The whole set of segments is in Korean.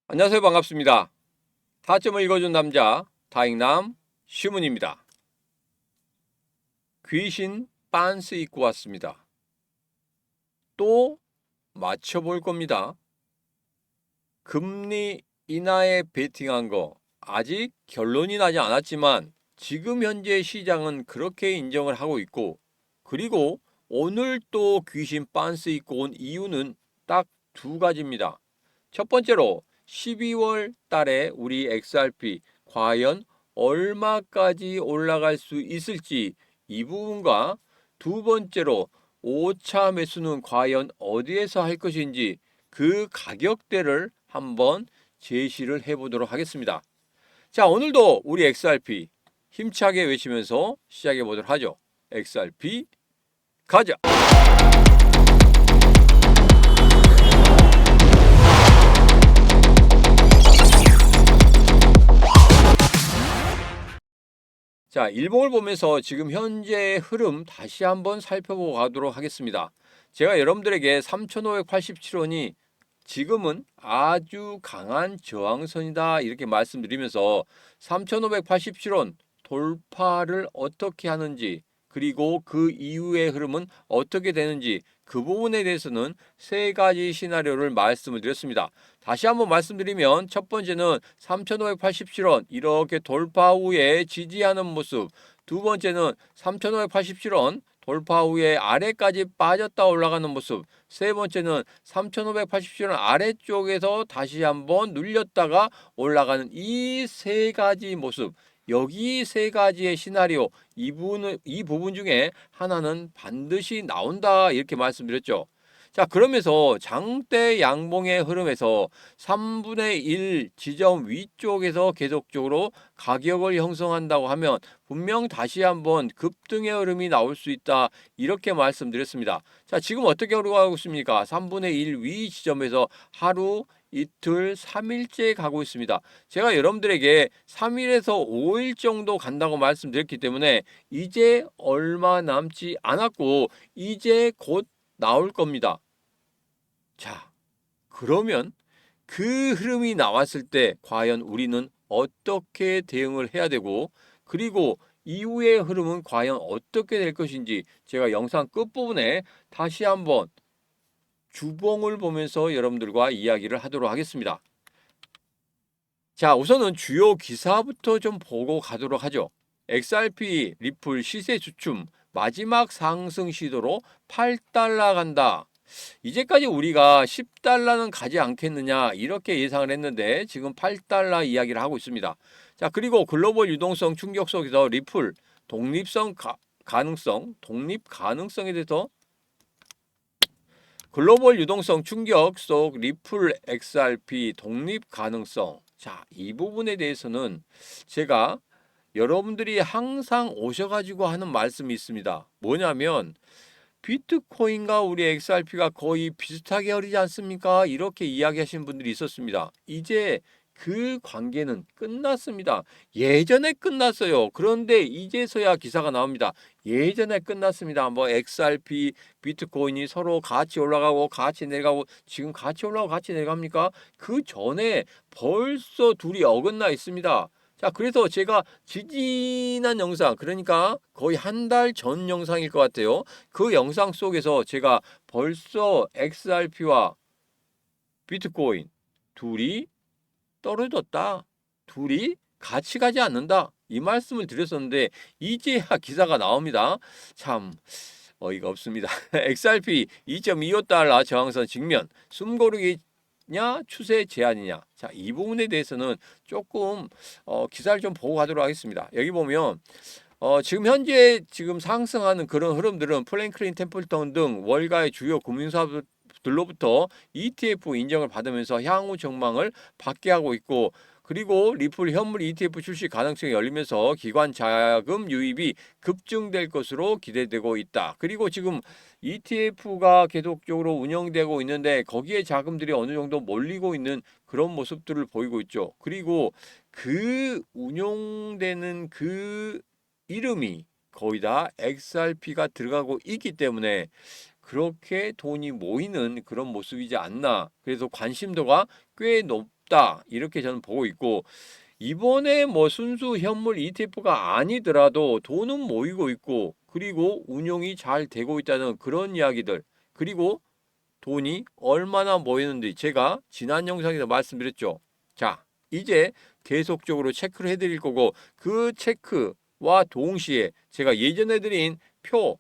안녕하세요. 반갑습니다. 타점을 읽어준 남자 다잉남 시문입니다. 귀신 빤스 입고 왔습니다. 또 맞춰볼 겁니다. 금리 인하에 베팅한 거 아직 결론이 나지 않았지만 지금 현재 시장은 그렇게 인정을 하고 있고, 그리고 오늘 또 귀신 빤스 입고 온 이유는 딱 두 가지입니다. 첫 번째로 12월 달에 우리 XRP 과연 얼마까지 올라갈 수 있을지, 이 부분과 두 번째로 5차 매수는 과연 어디에서 할 것인지 그 가격대를 한번 제시를 해보도록 하겠습니다. 자, 오늘도 우리 XRP 힘차게 외치면서 시작해 보도록 하죠. XRP 가자! 자, 일봉을 보면서 지금 현재의 흐름 다시 한번 살펴보고 가도록 하겠습니다. 제가 여러분들에게 3,587원이 지금은 아주 강한 저항선이다 이렇게 말씀드리면서 3,587원 돌파를 어떻게 하는지, 그리고 그 이후의 흐름은 어떻게 되는지, 그 부분에 대해서는 세 가지 시나리오를 말씀을 드렸습니다. 다시 한번 말씀드리면, 첫 번째는 3,587원 이렇게 돌파 후에 지지하는 모습, 두 번째는 3,587원 돌파 후에 아래까지 빠졌다 올라가는 모습, 세 번째는 3,587원 아래쪽에서 다시 한번 눌렸다가 올라가는 이 세 가지 모습, 여기 세 가지의 시나리오, 이 부분 중에 하나는 반드시 나온다 이렇게 말씀드렸죠. 자, 그러면서 장대 양봉의 흐름에서 3분의 1 지점 위쪽에서 계속적으로 가격을 형성한다고 하면 분명 다시 한번 급등의 흐름이 나올 수 있다 이렇게 말씀드렸습니다. 자, 지금 어떻게 흘러가고 있습니까? 3분의 1 위 지점에서 하루, 이틀, 3일째 가고 있습니다. 제가 여러분들에게 3일에서 5일 정도 간다고 말씀드렸기 때문에 이제 얼마 남지 않았고 이제 곧 나올 겁니다. 자, 그러면 그 흐름이 나왔을 때 과연 우리는 어떻게 대응을 해야 되고, 그리고 이후의 흐름은 과연 어떻게 될 것인지 제가 영상 끝부분에 다시 한번 주봉을 보면서 여러분들과 이야기를 하도록 하겠습니다. 자, 우선은 주요 기사부터 좀 보고 가도록 하죠. XRP 리플 시세 주춤 마지막 상승 시도로 8달러 간다. 이제까지 우리가 10달러는 가지 않겠느냐 이렇게 예상을 했는데 지금 8달러 이야기를 하고 있습니다. 자, 그리고 글로벌 유동성 충격 속에서 리플 독립 가능성에 대해서, 글로벌 유동성 충격 속 리플 XRP 독립 가능성. 자, 이 부분에 대해서는 제가 여러분들이 항상 오셔가지고 하는 말씀이 있습니다. 뭐냐면 비트코인과 우리 XRP가 거의 비슷하게 흐르지 않습니까? 이렇게 이야기하시는 분들이 있었습니다. 이제 그 관계는 끝났습니다. 예전에 끝났어요. 그런데 이제서야 기사가 나옵니다. 예전에 끝났습니다. 뭐 XRP, 비트코인이 서로 같이 올라가고 같이 내려가고, 지금 같이 올라가고 같이 내려갑니까? 그 전에 벌써 둘이 어긋나 있습니다. 자, 그래서 제가 지지난 영상, 그러니까 거의 한 달 전 영상일 것 같아요. 그 영상 속에서 제가 벌써 XRP와 비트코인 둘이 떨어졌다, 둘이 같이 가지 않는다, 이 말씀을 드렸었는데 이제야 기사가 나옵니다. 참 어이가 없습니다. XRP 2.25달러 저항선 직면, 숨고르기냐 추세 제한이냐. 자, 이 부분에 대해서는 조금 기사를 좀 보고 가도록 하겠습니다. 여기 보면 지금 현재 지금 상승하는 그런 흐름들은 프랭클린 템플턴 등 월가의 주요 금융사들로부터 ETF 인정을 받으면서 향후 전망을 받게 하고 있고, 그리고 리플 현물 ETF 출시 가능성이 열리면서 기관 자금 유입이 급증될 것으로 기대되고 있다. 그리고 지금 ETF가 계속적으로 운영되고 있는데 거기에 자금들이 어느 정도 몰리고 있는 그런 모습들을 보이고 있죠. 그리고 그 운용되는 그 이름이 거의 다 XRP가 들어가고 있기 때문에 그렇게 돈이 모이는 그런 모습이지 않나. 그래서 관심도가 꽤 없다 이렇게 저는 보고 있고, 이번에 뭐 순수 현물 ETF가 아니더라도 돈은 모이고 있고 그리고 운용이 잘 되고 있다는 그런 이야기들, 그리고 돈이 얼마나 모이는지 제가 지난 영상에서 말씀드렸죠. 자, 이제 계속적으로 체크를 해드릴 거고, 그 체크와 동시에 제가 예전에 드린 표,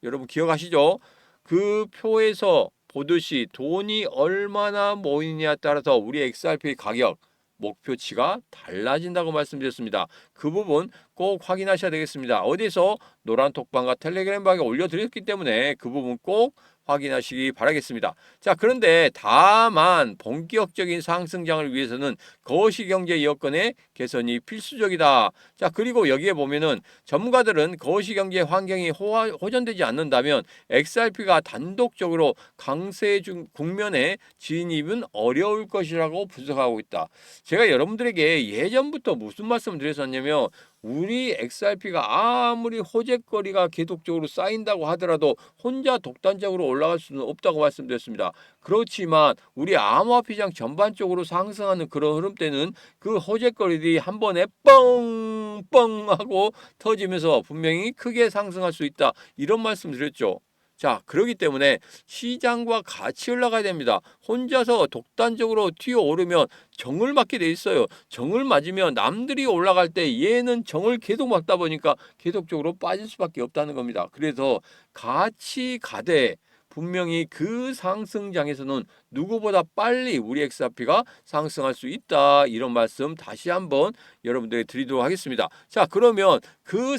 여러분 기억하시죠? 그 표에서 보듯이 돈이 얼마나 모이느냐에 따라서 우리 XRP 가격 목표치가 달라진다고 말씀드렸습니다. 그 부분 꼭 확인하셔야 되겠습니다. 어디서 노란 톡방과 텔레그램 방에 올려드렸기 때문에 그 부분 꼭 확인하시기 바라겠습니다. 자, 그런데 다만 본격적인 상승장을 위해서는 거시경제 여건의 개선이 필수적이다. 자, 그리고 여기에 보면은 전문가들은 거시경제 환경이 호전되지 않는다면 XRP가 단독적으로 강세 국면에 진입은 어려울 것이라고 분석하고 있다. 제가 여러분들에게 예전부터 무슨 말씀을 드렸었냐면, 우리 XRP가 아무리 호재거리가 계속적으로 쌓인다고 하더라도 혼자 독단적으로 올라갈 수는 없다고 말씀드렸습니다. 그렇지만 우리 암호화폐시장 전반적으로 상승하는 그런 흐름 때는 그 호재거리들이 한 번에 뻥뻥 하고 터지면서 분명히 크게 상승할 수 있다, 이런 말씀 드렸죠. 자, 그렇기 때문에 시장과 같이 올라가야 됩니다. 혼자서 독단적으로 튀어오르면 정을 맞게 돼 있어요. 정을 맞으면 남들이 올라갈 때 얘는 정을 계속 맞다 보니까 계속적으로 빠질 수밖에 없다는 겁니다. 그래서 같이 가되 분명히 그 상승장에서는 누구보다 빨리 우리 XRP가 상승할 수 있다, 이런 말씀 다시 한번 여러분들에게 드리도록 하겠습니다. 자, 그러면 그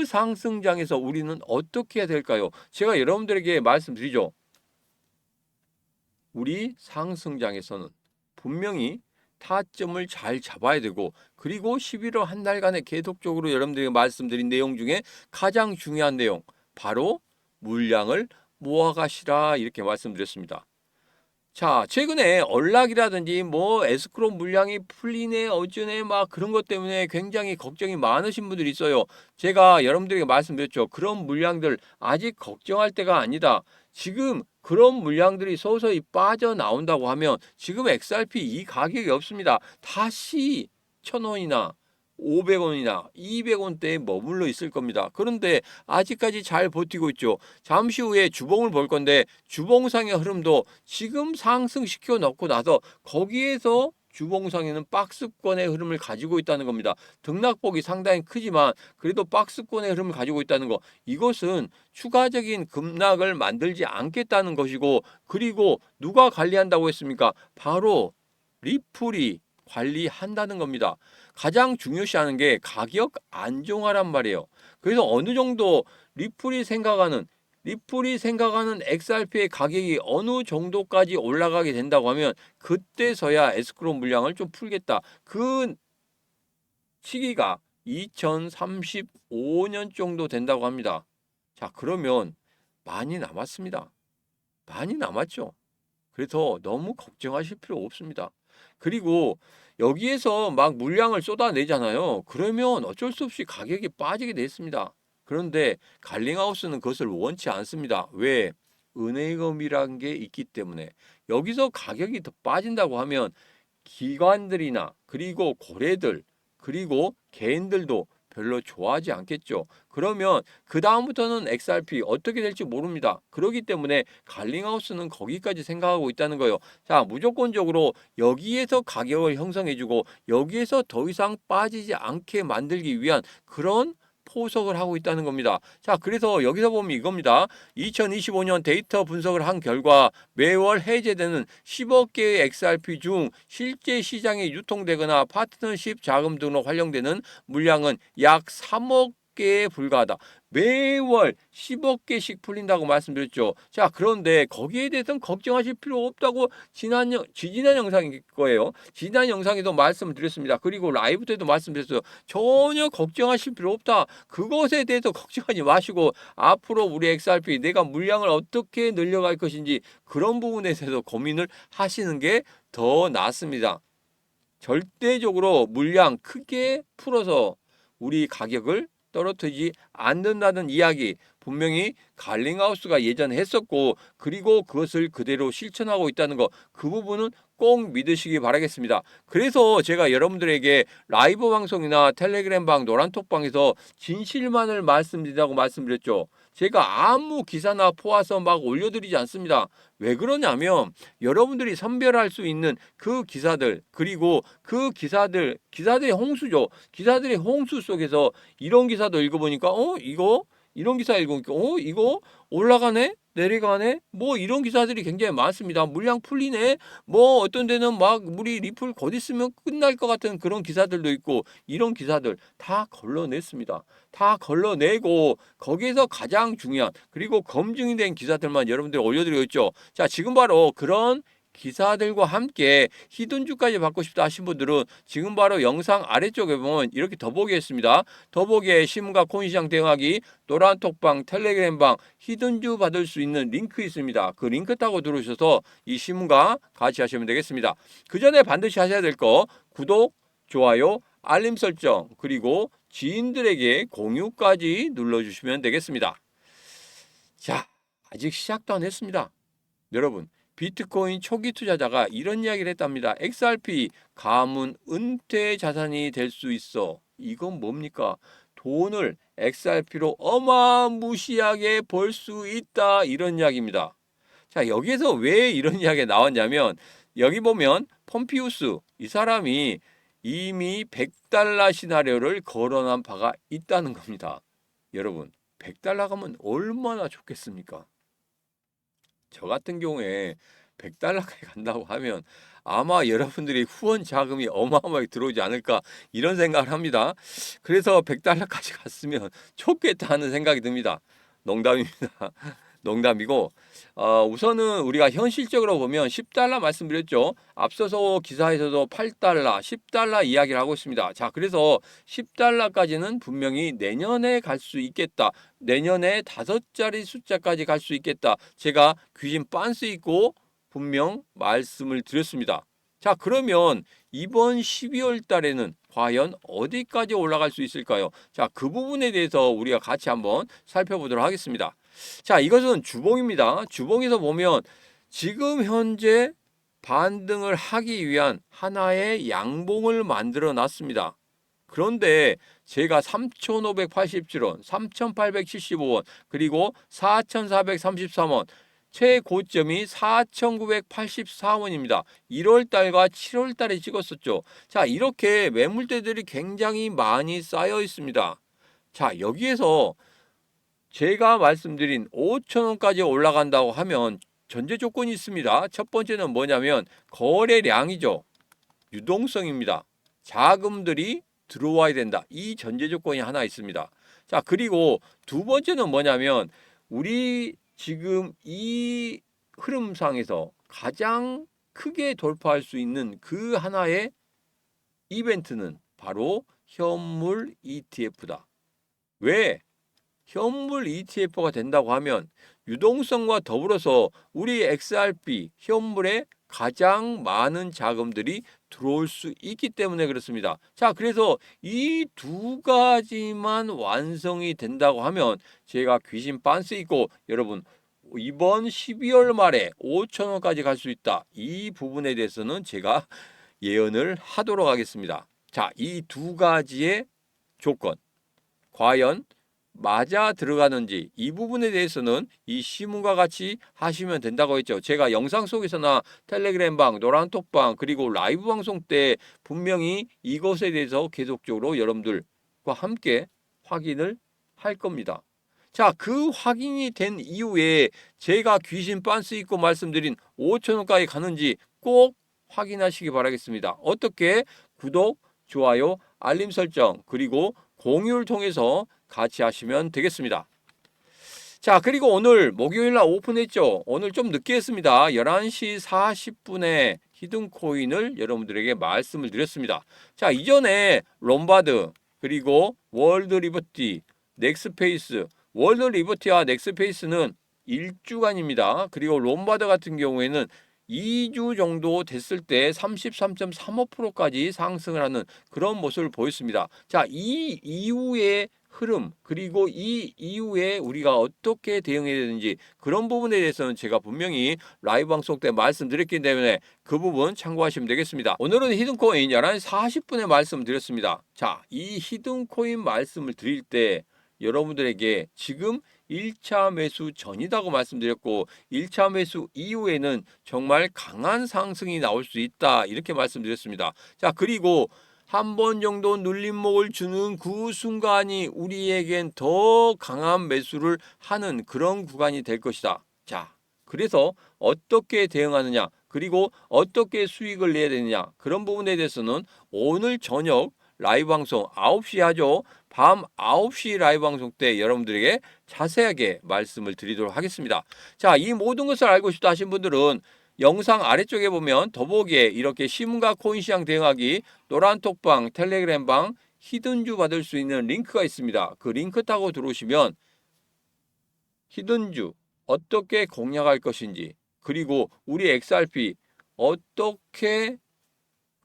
상승장에서 우리는 어떻게 해야 될까요? 제가 여러분들에게 말씀드리죠. 우리 상승장에서는 분명히 타점을 잘 잡아야 되고, 그리고 11월 한 달간에 계속적으로 여러분들에게 말씀드린 내용 중에 가장 중요한 내용, 바로 물량을 모아가시라, 이렇게 말씀드렸습니다. 자, 최근에 언락이라든지 뭐 에스크로 물량이 풀리네 어쩌네 막 그런 것 때문에 굉장히 걱정이 많으신 분들이 있어요. 제가 여러분들에게 말씀드렸죠. 그런 물량들 아직 걱정할 때가 아니다. 지금 그런 물량들이 서서히 빠져나온다고 하면 지금 XRP 이 가격이 없습니다. 다시 1,000원이나 500원이나 200원대에 머물러 있을 겁니다. 그런데 아직까지 잘 버티고 있죠. 잠시 후에 주봉을 볼 건데, 주봉상의 흐름도 지금 상승시켜 놓고 나서 거기에서 주봉상에는 박스권의 흐름을 가지고 있다는 겁니다. 등락폭이 상당히 크지만 그래도 박스권의 흐름을 가지고 있다는 거, 이것은 추가적인 급락을 만들지 않겠다는 것이고, 그리고 누가 관리한다고 했습니까? 바로 리플이 관리한다는 겁니다. 가장 중요시하는 게 가격 안정화란 말이에요. 그래서 어느 정도 리플이 생각하는 XRP의 가격이 어느 정도까지 올라가게 된다고 하면 그때서야 에스크로 물량을 좀 풀겠다. 그 시기가 2035년 정도 된다고 합니다. 자, 그러면 많이 남았습니다. 많이 남았죠. 그래서 너무 걱정하실 필요 없습니다. 그리고 여기에서 막 물량을 쏟아내잖아요. 그러면 어쩔 수 없이 가격이 빠지게 돼 있습니다. 그런데 갈링하우스는 그것을 원치 않습니다. 왜? 은행금이라는 게 있기 때문에. 여기서 가격이 더 빠진다고 하면 기관들이나 그리고 고래들 그리고 개인들도 별로 좋아하지 않겠죠. 그러면 그 다음부터는 XRP 어떻게 될지 모릅니다. 그렇기 때문에 갈링하우스는 거기까지 생각하고 있다는 거예요. 자, 무조건적으로 여기에서 가격을 형성해주고 여기에서 더 이상 빠지지 않게 만들기 위한 그런 포석을 하고 있다는 겁니다. 자, 그래서 여기서 보면 이겁니다. 2025년 데이터 분석을 한 결과 매월 해제되는 10억 개의 XRP 중 실제 시장에 유통되거나 파트너십 자금 등으로 활용되는 물량은 약 3억 개에 불과하다. 매월 10억 개씩 풀린다고 말씀드렸죠. 자, 그런데 거기에 대해서는 걱정하실 필요 없다고 지난 영상일 거예요. 지난 영상에도 말씀드렸습니다. 그리고 라이브 때도 말씀드렸어요. 전혀 걱정하실 필요 없다. 그것에 대해서 걱정하지 마시고 앞으로 우리 XRP 내가 물량을 어떻게 늘려갈 것인지 그런 부분에 대해서 고민을 하시는 게 더 낫습니다. 절대적으로 물량 크게 풀어서 우리 가격을 떨어뜨리지 않는다는 이야기 분명히 갈링하우스가 예전에 했었고 그리고 그것을 그대로 실천하고 있다는 거 그 부분은 꼭 믿으시기 바라겠습니다. 그래서 제가 여러분들에게 라이브 방송이나 텔레그램 방, 노란톡방에서 진실만을 말씀드리라고 말씀드렸죠. 제가 아무 기사나 포화서 막 올려드리지 않습니다. 왜 그러냐면 여러분들이 선별할 수 있는 그 기사들 그리고 그 기사들의 홍수죠. 기사들의 홍수 속에서 이런 기사도 읽어보니까 이거 이런 기사 읽으니까 이거 올라가네 내려가네 뭐 이런 기사들이 굉장히 많습니다. 물량 풀리네 뭐 어떤 데는 막 물이 리플 곧 있으면 끝날 것 같은 그런 기사들도 있고 이런 기사들 다 걸러냈습니다. 다 걸러내고 거기에서 가장 중요한 그리고 검증이 된 기사들만 여러분들이 올려드리고 있죠. 자, 지금 바로 그런 기사들과 함께 히든주까지 받고 싶다 하신 분들은 지금 바로 영상 아래쪽에 보면 이렇게 더보기 했습니다. 더보기에 신문과 코인시장 대응하기 노란톡방 텔레그램방 히든주 받을 수 있는 링크 있습니다. 그 링크 타고 들어오셔서 이 신문과 같이 하시면 되겠습니다. 그 전에 반드시 하셔야 될 거 구독, 좋아요, 알림 설정 그리고 지인들에게 공유까지 눌러주시면 되겠습니다. 자, 아직 시작도 안 했습니다. 여러분 비트코인 초기 투자자가 이런 이야기를 했답니다. XRP 가문 은퇴 자산이 될 수 있어. 이건 뭡니까? 돈을 XRP로 어마무시하게 벌 수 있다. 이런 이야기입니다. 자, 여기에서 왜 이런 이야기가 나왔냐면 여기 보면 폼피우스 이 사람이 이미 100달러 시나리오를 거론한 바가 있다는 겁니다. 여러분 100달러 가면 얼마나 좋겠습니까? 저 같은 경우에 100달러까지 간다고 하면 아마 여러분들이 후원 자금이 어마어마하게 들어오지 않을까 이런 생각을 합니다. 그래서 100달러까지 갔으면 좋겠다 하는 생각이 듭니다. 농담입니다. 농담이고 우선은 우리가 현실적으로 보면 10달러 말씀드렸죠. 앞서서 기사에서도 8달러, 10달러 이야기를 하고 있습니다. 자, 그래서 10달러까지는 분명히 내년에 갈 수 있겠다. 내년에 5자리 숫자까지 갈 수 있겠다. 제가 귀신 빤스 있고 분명 말씀을 드렸습니다. 자, 그러면 이번 12월 달에는 과연 어디까지 올라갈 수 있을까요? 자, 그 부분에 대해서 우리가 같이 한번 살펴보도록 하겠습니다. 자, 이것은 주봉입니다. 주봉에서 보면 지금 현재 반등을 하기 위한 하나의 양봉을 만들어 놨습니다. 그런데 제가 3,587원, 3,875원, 그리고 4,433원, 최고점이 4,984원입니다. 1월달과 7월달에 찍었었죠. 자, 이렇게 매물대들이 굉장히 많이 쌓여 있습니다. 자, 여기에서 제가 말씀드린 5,000원까지 올라간다고 하면 전제 조건이 있습니다. 첫 번째는 뭐냐면 거래량이죠. 유동성입니다. 자금들이 들어와야 된다. 이 전제 조건이 하나 있습니다. 자, 그리고 두 번째는 뭐냐면 우리 지금 이 흐름상에서 가장 크게 돌파할 수 있는 그 하나의 이벤트는 바로 현물 ETF다. 왜? 현물 ETF가 된다고 하면 유동성과 더불어서 우리 XRP 현물에 가장 많은 자금들이 들어올 수 있기 때문에 그렇습니다. 자, 그래서 이 두 가지만 완성이 된다고 하면 제가 귀신 빤스 있고 여러분 이번 12월 말에 5,000원까지 갈 수 있다. 이 부분에 대해서는 제가 예언을 하도록 하겠습니다. 자, 이 두 가지의 조건 과연 맞아 들어가는지 이 부분에 대해서는 이 시문과 같이 하시면 된다고 했죠. 제가 영상 속에서나 텔레그램 방, 노란톡방 그리고 라이브 방송 때 분명히 이것에 대해서 계속적으로 여러분들과 함께 확인을 할 겁니다. 자, 그 확인이 된 이후에 제가 귀신 빤스 있고 말씀드린 5,000원까지 가는지 꼭 확인하시기 바라겠습니다. 어떻게? 구독, 좋아요, 알림 설정 그리고 공유를 통해서 같이 하시면 되겠습니다. 자, 그리고 오늘 목요일날 오픈했죠. 오늘 좀 늦게 했습니다. 11시 40분에 히든코인을 여러분들에게 말씀을 드렸습니다. 자, 이전에 롬바드 그리고 월드 리버티, 넥스페이스, 월드 리버티와 넥스페이스는 1주간입니다. 그리고 롬바드 같은 경우에는 2주 정도 됐을 때 33.35%까지 상승을 하는 그런 모습을 보였습니다. 자, 이 이후에 흐름 그리고 이 이후에 우리가 어떻게 대응해야 되는지 그런 부분에 대해서는 제가 분명히 라이브 방송 때 말씀드렸기 때문에 그 부분 참고하시면 되겠습니다. 오늘은 히든코인 11시 40분에 말씀드렸습니다. 자, 이 히든코인 말씀을 드릴 때 여러분들에게 지금 1차 매수 전이라고 말씀드렸고 1차 매수 이후에는 정말 강한 상승이 나올 수 있다 이렇게 말씀드렸습니다. 자, 그리고 한 번 정도 눌림목을 주는 그 순간이 우리에겐 더 강한 매수를 하는 그런 구간이 될 것이다. 자, 그래서 어떻게 대응하느냐 그리고 어떻게 수익을 내야 되느냐 그런 부분에 대해서는 오늘 저녁 라이브 방송 9시에 하죠. 밤 9시 라이브 방송 때 여러분들에게 자세하게 말씀을 드리도록 하겠습니다. 자, 이 모든 것을 알고 싶다 하신 분들은 영상 아래쪽에 보면 더보기에 이렇게 신문과 코인 시장 대응하기 노란 톡방, 텔레그램방, 히든주 받을 수 있는 링크가 있습니다. 그 링크 타고 들어오시면 히든주 어떻게 공략할 것인지 그리고 우리 XRP 어떻게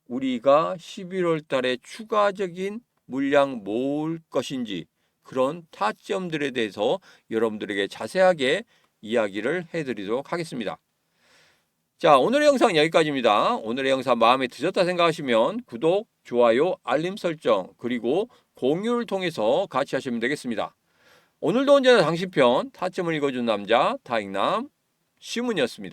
우리가 11월 달에 추가적인 물량 모을 것인지 그런 타점들에 대해서 여러분들에게 자세하게 이야기를 해드리도록 하겠습니다. 자, 오늘의 영상 여기까지입니다. 오늘의 영상 마음에 드셨다 생각하시면 구독, 좋아요, 알림 설정 그리고 공유를 통해서 같이 하시면 되겠습니다. 오늘도 언제나 당신 편 타점을 읽어준 남자 타익남 시문이었습니다.